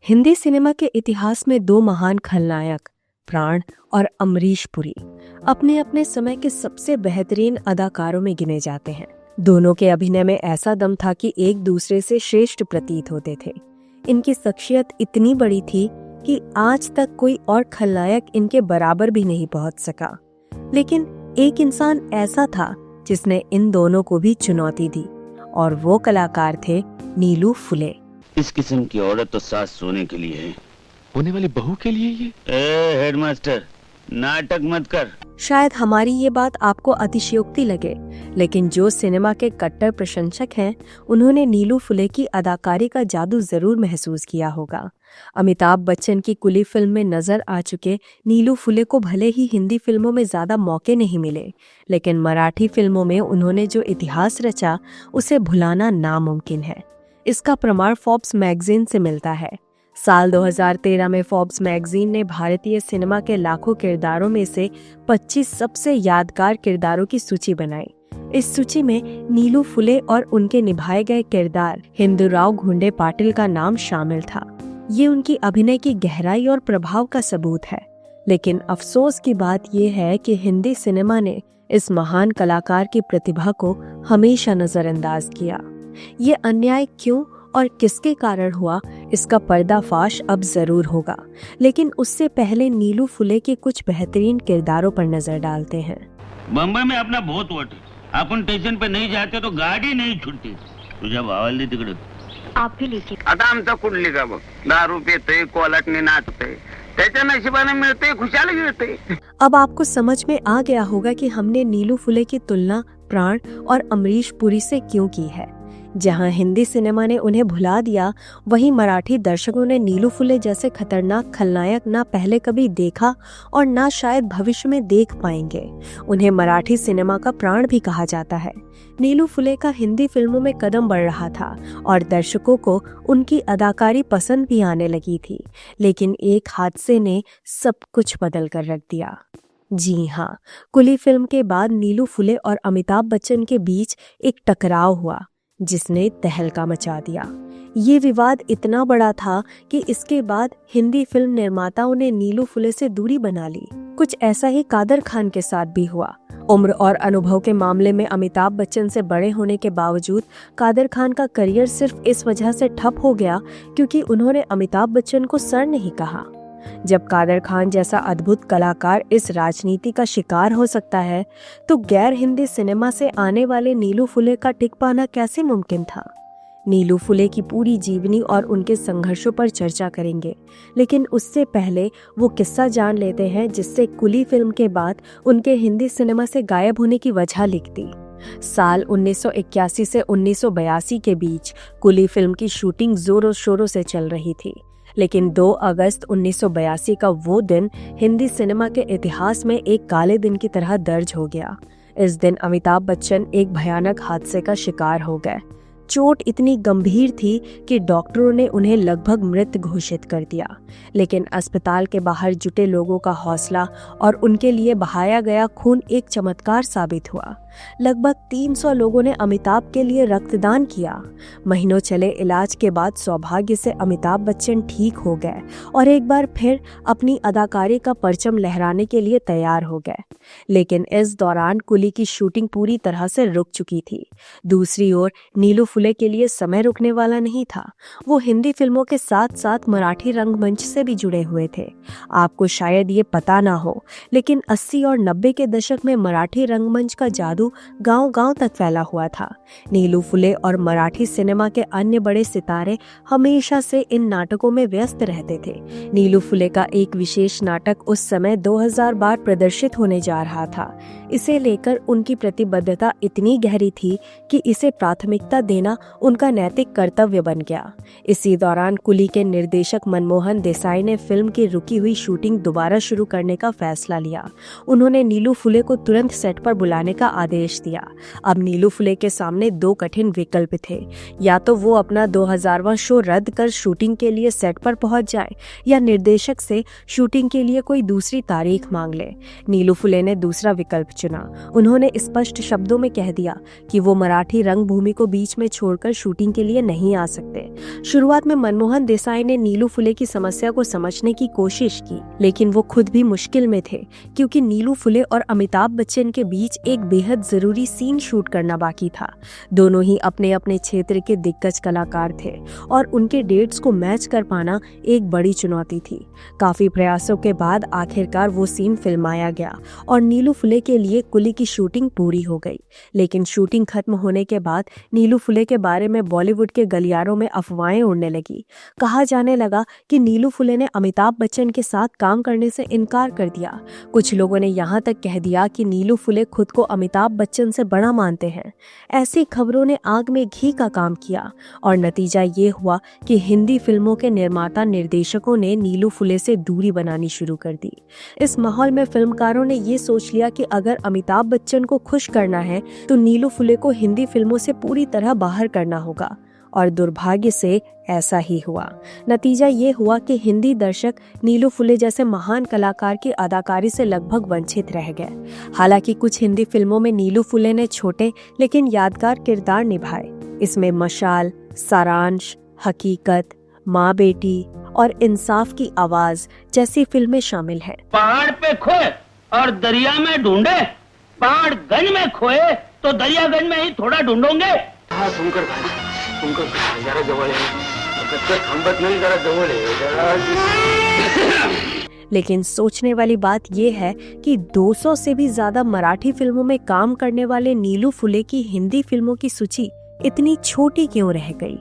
Hindi cinema के इतिहास में दो महान खलनायक प्राण और अमरीश पुरी अपने अपने समय के सबसे बेहतरीन अदाकारों में गिने जाते हैं। दोनों के अभिनय में ऐसा दम था कि एक दूसरे से श्रेष्ठ प्रतीत होते थे। इनकी शख्सियत इतनी बड़ी थी कि आज तक कोई और खलनायक इनके बराबर भी नहीं पहुंच सका। लेकिन एक इंसान ऐसा था जिसने इन दोनों को भी चुनौती दी, और वो कलाकार थे नीलू फुले। इस किस्म की औरत तो सास सोने के लिए है, होने वाली बहू के लिए ये। हेडमास्टर नाटक मत कर। शायद हमारी ये बात आपको अतिशयोक्ति लगे, लेकिन जो सिनेमा के कट्टर प्रशंसक हैं, उन्होंने नीलू फुले की अदाकारी का जादू जरूर महसूस किया होगा। अमिताभ बच्चन की कुली फिल्म में नजर आ चुके नीलू फुले को भले ही हिंदी फिल्मों में ज्यादा मौके नहीं मिले, लेकिन मराठी फिल्मों में उन्होंने जो इतिहास रचा उसे भुलाना नामुमकिन है। इसका प्रमाण फोर्ब्स मैगजीन से मिलता है। साल 2013 में फोर्ब्स मैगजीन ने भारतीय सिनेमा के लाखों किरदारों में से 25 सबसे यादगार किरदारों की सूची बनाई। इस सूची में नीलू फुले और उनके निभाए गए किरदार हिंदूराव घुंडे पाटिल का नाम शामिल था। ये उनकी अभिनय की गहराई और प्रभाव का सबूत है। लेकिन अफसोस की बात यह है कि हिंदी सिनेमा ने इस महान कलाकार की प्रतिभा को हमेशा नजरअंदाज किया। ये अन्याय क्यों और किसके कारण हुआ, इसका पर्दाफाश अब जरूर होगा, लेकिन उससे पहले नीलू फुले के कुछ बेहतरीन किरदारों पर नजर डालते हैं। बम्बई में अपना बहुत वोट है, अपन स्टेशन पे नहीं जाते तो गाड़ी नहीं छूटती। तुझ्या भावाला तिकडे आप भी लीजिए। आता आमचा कुंडली का बघ, दारू पितय, कोलटने नाचतय, त्याच्या नशिबाने मिळते, खुशाल मिळते। अब आपको समझ में आ गया होगा कि हमने नीलू फुले की तुलना प्राण और अमरीश पुरी से क्यों की है। जहां हिंदी सिनेमा ने उन्हें भुला दिया, वहीं मराठी दर्शकों ने नीलू फुले जैसे खतरनाक खलनायक ना पहले कभी देखा और ना शायद भविष्य में देख पाएंगे। उन्हें मराठी सिनेमा का प्राण भी कहा जाता है। नीलू फुले का हिंदी फिल्मों में कदम बढ़ रहा था और दर्शकों को उनकी अदाकारी पसंद भी आने लगी थी, लेकिन एक हादसे ने सब कुछ बदल कर रख दिया। जी हाँ, कुली फिल्म के बाद नीलू फुले और अमिताभ बच्चन के बीच एक टकराव हुआ जिसने तहलका मचा दिया। ये विवाद इतना बड़ा था कि इसके बाद हिंदी फिल्म निर्माताओं ने नीलू फुले से दूरी बना ली। कुछ ऐसा ही कादर खान के साथ भी हुआ। उम्र और अनुभव के मामले में अमिताभ बच्चन से बड़े होने के बावजूद कादर खान का करियर सिर्फ इस वजह से ठप हो गया क्योंकि उन्होंने अमिताभ बच्चन को सर नहीं कहा। जब कादर खान जैसा अद्भुत कलाकार इस राजनीति का शिकार हो सकता है, तो गैर हिंदी सिनेमा से आने वाले नीलू फुले का टिक पाना कैसे मुमकिन था। नीलू फुले की पूरी जीवनी और उनके संघर्षों पर चर्चा करेंगे, लेकिन उससे पहले वो किस्सा जान लेते हैं जिससे कुली फिल्म के बाद उनके हिंदी सिनेमा से गायब होने की वजह लिख दी। साल 1981 से 1982 के बीच कुली फिल्म की शूटिंग जोरों शोरों से चल रही थी, लेकिन 2 अगस्त 1982 का वो दिन हिंदी सिनेमा के इतिहास में एक काले दिन की तरह दर्ज हो गया। इस दिन अमिताभ बच्चन एक भयानक हादसे का शिकार हो गए। चोट इतनी गंभीर थी कि डॉक्टरों ने उन्हें लगभग मृत घोषित कर दिया, लेकिन अस्पताल के बाहर जुटे लोगों का हौसला और उनके लिए बहाया गया खून एक चमत्कार साबित हुआ। लगभग 300 लोगों ने अमिताभ के लिए रक्तदान किया। महीनों चले इलाज के बाद सौभाग्य से अमिताभ बच्चन ठीक हो गए और एक बार फिर अपनी अदाकारी का परचम लहराने के लिए तैयार हो गए। लेकिन इस दौरान कुली की शूटिंग पूरी तरह से रुक चुकी थी। दूसरी ओर नीलू फुले के लिए समय रुकने वाला नहीं था। वो हिंदी फिल्मों के साथ साथ मराठी रंगमंच से भी जुड़े हुए थे। आपको शायद ये पता ना हो, लेकिन 80 और 90 के दशक में मराठी रंगमंच का जादू गांव-गांव तक फैला हुआ था। नीलू फुले और मराठी सिनेमा के अन्य बड़े सितारे हमेशा से इन नाटकों में व्यस्त रहते थे। नीलू फुले का एक विशेष नाटक उस समय 2000 बार प्रदर्शित होने जा रहा था। इसे लेकर उनकी प्रतिबद्धता इतनी गहरी थी कि इसे प्राथमिकता देना उनका नैतिक कर्तव्य बन गया। इसी दौरान कुली के निर्देशक मनमोहन देसाई ने फिल्म की रुकी हुई शूटिंग दोबारा शुरू करने का फैसला लिया। उन्होंने नीलू फुले को तुरंत सेट पर बुलाने का आदेश दिया। अब नीलू फुले के सामने 2 कठिन विकल्प थे, या तो वो अपना 2000वां शो रद्द कर शूटिंग के लिए सेट पर पहुंच जाए या निर्देशक से शूटिंग के लिए कोई दूसरी तारीख मांग ले। नीलू फुले ने दूसरा विकल्प चुना। उन्होंने स्पष्ट शब्दों में कह दिया कि वो मराठी रंगभूमि को बीच में छोड़कर शूटिंग के लिए नहीं आ सकते। शुरुआत में मनमोहन देसाई ने नीलू फुले की समस्या को समझने की कोशिश की, लेकिन वो खुद भी मुश्किल में थे क्योंकि नीलू फुले और अमिताभ बच्चन के बीच एक बेहद जरूरी सीन शूट करना बाकी था। दोनों ही अपने अपने क्षेत्र के दिग्गज कलाकार थे और उनके डेट्स को मैच कर पाना एक बड़ी चुनौती थी। काफी प्रयासों के बाद आखिरकार वो सीन फिल्माया गया और नीलू फुले के लिए कुली की शूटिंग पूरी हो गई। लेकिन शूटिंग खत्म होने के बाद नीलू फुले के बारे में बॉलीवुड के गलियारों में अफवाहें उड़ने लगी। कहा जाने लगा कि नीलू फुले ने अमिताभ बच्चन के साथ काम करने से इनकार कर दिया। कुछ लोगों ने यहाँ तक कह दिया कि नीलू फुले खुद को अमिताभ बच्चन से बड़ा मानते हैं। ऐसी खबरों ने आग में घी का काम किया और नतीजा ये हुआ कि हिंदी फिल्मों के निर्माता निर्देशकों ने नीलू फुले से दूरी बनानी शुरू कर दी। इस माहौल में फिल्मकारों ने ये सोच लिया कि अगर अमिताभ बच्चन को खुश करना है तो नीलू फुले को हिंदी फिल्मों से पूरी तरह बाहर करना होगा, और दुर्भाग्य से ऐसा ही हुआ। नतीजा ये हुआ कि हिंदी दर्शक नीलू फुले जैसे महान कलाकार की अदाकारी से लगभग वंचित रह गए। हालांकि कुछ हिंदी फिल्मों में नीलू फुले ने छोटे लेकिन यादगार किरदार निभाए। इसमें मशाल, सारांश, हकीकत, माँ बेटी और इंसाफ की आवाज जैसी फिल्में शामिल हैं। पहाड़ पे खोए और दरिया में ढूंढे, पहाड़गंज में खोए तो दरियागंज में ही थोड़ा ढूंढोगे। हाँ सुनकर जरा जवळ थांबत नाही, जरा जवळ लेकिन सोचने वाली बात यह है कि 200 से भी ज्यादा मराठी फिल्मों में काम करने वाले नीलू फुले की हिंदी फिल्मों की सूची इतनी छोटी क्यों रह गई?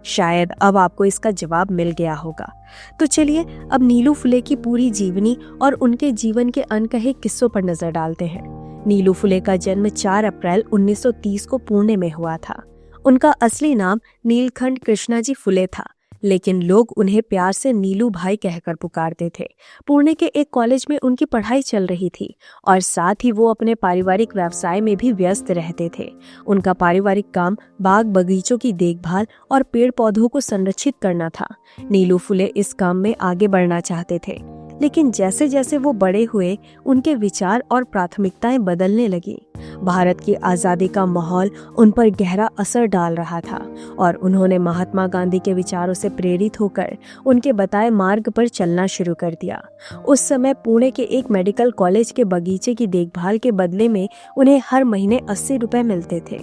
शायद अब आपको इसका जवाब मिल गया होगा। तो चलिए अब नीलू फुले की पूरी जीवनी और उनके जीवन के अनकहे किस्सों पर नजर डालते हैं। नीलू फुले का जन्म 4 अप्रैल 1930 को पुणे में हुआ था। उनका असली नाम नीलकंठ कृष्णाजी फुले था, लेकिन लोग उन्हें प्यार से नीलू भाई कहकर पुकारते थे। पुणे के एक कॉलेज में उनकी पढ़ाई चल रही थी और साथ ही वो अपने पारिवारिक व्यवसाय में भी व्यस्त रहते थे। उनका पारिवारिक काम बाग बगीचों की देखभाल और पेड़ पौधों को संरक्षित करना था। नीलू फुले इस काम में आगे बढ़ना चाहते थे, लेकिन जैसे जैसे वो बड़े हुए उनके विचार और प्राथमिकताएं बदलने लगी। भारत की आज़ादी का माहौल उन पर गहरा असर डाल रहा था और उन्होंने महात्मा गांधी के विचारों से प्रेरित होकर उनके बताए मार्ग पर चलना शुरू कर दिया। उस समय पुणे के एक मेडिकल कॉलेज के बगीचे की देखभाल के बदले में उन्हें हर महीने 80 रुपए मिलते थे।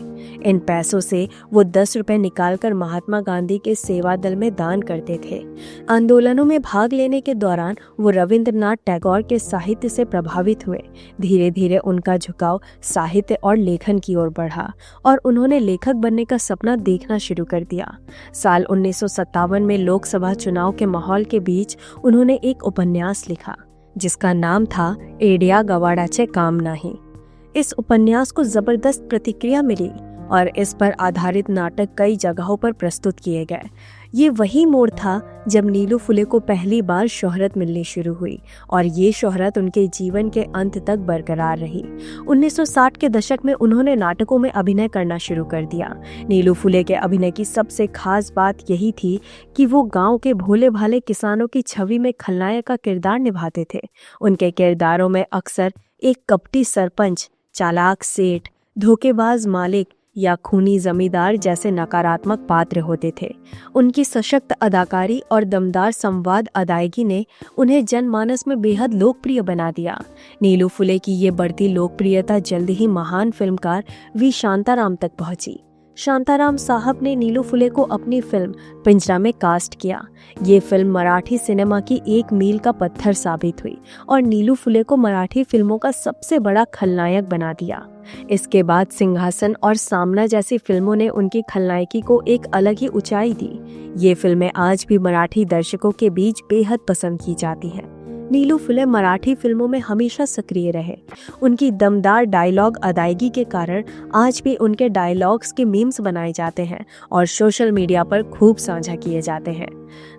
इन पैसों से वो 10 रुपए निकालकर महात्मा गांधी के सेवा दल में दान करते थे। आंदोलनों में भाग लेने के दौरान वो रविंद्रनाथ टैगोर के साहित्य से प्रभावित हुए। धीरे धीरे उनका झुकाव साहित्य और लेखन की ओर बढ़ा और उन्होंने लेखक बनने का सपना देखना शुरू कर दिया। साल 1957 में लोकसभा चुनाव के माहौल के बीच उन्होंने एक उपन्यास लिखा जिसका नाम था एडिया गवाडाचे काम नाही। इस उपन्यास को जबरदस्त प्रतिक्रिया मिली और इस पर आधारित नाटक कई जगहों पर प्रस्तुत किए गए। ये वही मोड़ था जब नीलू फुले को पहली बार शोहरत मिलनी शुरू हुई और ये शोहरत उनके जीवन के अंत तक बरकरार रही। 1960 के दशक में उन्होंने नाटकों में अभिनय करना शुरू कर दिया। नीलू फुले के अभिनय की सबसे खास बात यही थी कि वो गांव के भोले भाले किसानों की छवि में खलनायक का किरदार निभाते थे। उनके किरदारों में अक्सर एक कपटी सरपंच, चालाक सेठ, धोखेबाज मालिक या खूनी जमींदार जैसे नकारात्मक पात्र होते थे। उनकी सशक्त अदाकारी और दमदार संवाद अदायगी ने उन्हें जनमानस में बेहद लोकप्रिय बना दिया। नीलू फुले की ये बढ़ती लोकप्रियता जल्द ही महान फिल्मकार वी शांताराम तक पहुंची। शांताराम साहब ने नीलू फुले को अपनी फिल्म पिंजरा में कास्ट किया। ये फिल्म मराठी सिनेमा की एक मील का पत्थर साबित हुई और नीलू फुले को मराठी फिल्मों का सबसे बड़ा खलनायक बना दिया। इसके बाद सिंहासन और सामना जैसी फिल्मों ने उनकी खलनायकी को एक अलग ही ऊंचाई दी। ये फिल्में आज भी मराठी दर्शकों के बीच बेहद पसंद की जाती हैं। नीलू फुले मराठी फिल्मों में हमेशा सक्रिय रहे। उनकी दमदार डायलॉग अदायगी के कारण आज भी उनके डायलॉग्स के मीम्स बनाए जाते हैं और सोशल मीडिया पर खूब साझा किए जाते हैं।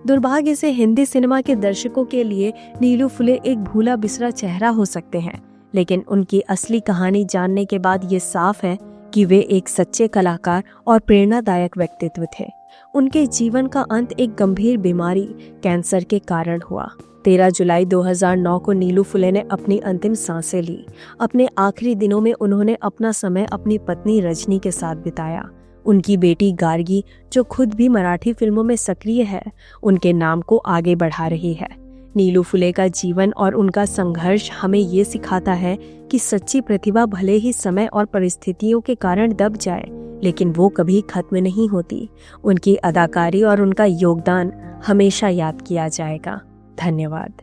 दुर्भाग्य से हिंदी सिनेमा के दर्शकों के लिए नीलू फुले एक भूला बिसरा चेहरा हो सकते हैं, लेकिन उनकी असली कहानी जानने के बाद ये साफ है कि वे एक सच्चे कलाकार और प्रेरणादायक व्यक्तित्व थे। उनके जीवन का अंत एक गंभीर बीमारी कैंसर के कारण हुआ। 13 जुलाई 2009 को नीलू फुले ने अपनी अंतिम सांसें ली। अपने आखिरी दिनों में उन्होंने अपना समय अपनी पत्नी रजनी के साथ बिताया। उनकी बेटी गार्गी, जो खुद भी मराठी फिल्मों में सक्रिय है, उनके नाम को आगे बढ़ा रही है। नीलू फुले का जीवन और उनका संघर्ष हमें ये सिखाता है कि सच्ची प्रतिभा भले ही समय और परिस्थितियों के कारण दब जाए, लेकिन वो कभी खत्म नहीं होती। उनकी अदाकारी और उनका योगदान हमेशा याद किया जाएगा। धन्यवाद।